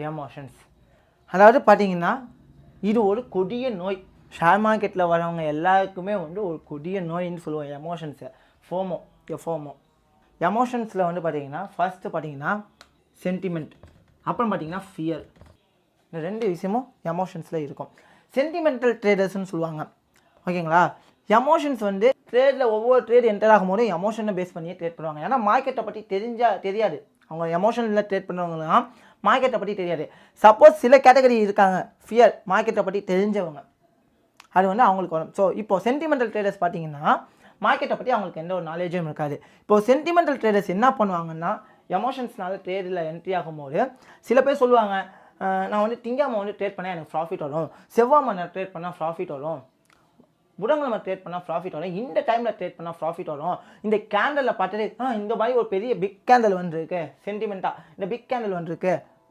Emotions. அதாவது பார்த்தீங்கன்னா இது ஒரு கொடிய நோய். ஷேர் மார்க்கெட்டில் வரவங்க எல்லாருக்குமே வந்து ஒரு கொடிய நோயின்னு சொல்லுவோம் எமோஷன்ஸை. ஃபோமோ எமோஷன்ஸில் வந்து பார்த்தீங்கன்னா ஃபர்ஸ்ட்டு பார்த்தீங்கன்னா சென்டிமெண்ட், அப்புறம் பார்த்தீங்கன்னா ஃபியர். இந்த 2 விஷயமும் எமோஷன்ஸில் இருக்கும். சென்டிமெண்டல் ட்ரேடர்ஸ்னு சொல்லுவாங்க. ஓகேங்களா? எமோஷன்ஸ் வந்து ட்ரேடில் ஒவ்வொரு ட்ரேட் என்டர் ஆகும்போது எமோஷனை பேஸ் பண்ணியே ட்ரேட் பண்ணுவாங்க. ஏன்னா மார்க்கெட்டை பற்றி தெரியாது. அவங்க எமோஷனில் ட்ரேட் பண்ணுறவங்களாம் மார்க்கெட்டை பற்றி தெரியாது. சப்போஸ் சில கேட்டகரி இருக்காங்க ஃபியர், மார்க்கெட்டை பற்றி தெரிஞ்சவங்க, அது வந்து அவங்களுக்கு வரும். ஸோ இப்போது சென்டிமெண்டல் ட்ரேடர்ஸ் பார்த்தீங்கன்னா மார்க்கெட்டை பற்றி அவங்களுக்கு எந்த ஒரு நாலேஜும் இருக்காது. இப்போது சென்டிமெண்டல் ட்ரேடர்ஸ் என்ன பண்ணுவாங்கன்னா எமோஷன்ஸ்னால ட்ரேடில் என்ட்ரி ஆகும்போது சில பேர் சொல்லுவாங்க, நான் வந்து திங்காமல் வந்து ட்ரேட் பண்ணால் எனக்கு ப்ராஃபிட் வரும், செவ்வாய் நான் ட்ரேட் பண்ணால் ப்ராஃபிட் வரும், புதன்கிழமை ட்ரேட் பண்ணால் ப்ராஃபிட் வரும், இந்த டைமில் ட்ரேட் பண்ணால் ப்ராஃபிட் வரும், இந்த கேண்டலில் பார்த்துட்டு இந்த மாதிரி ஒரு பெரிய பிக் கேண்டல் வந்துருக்கு சென்டிமெண்ட்டாக, இந்த பிக் கேண்டல் வந்துருக்கு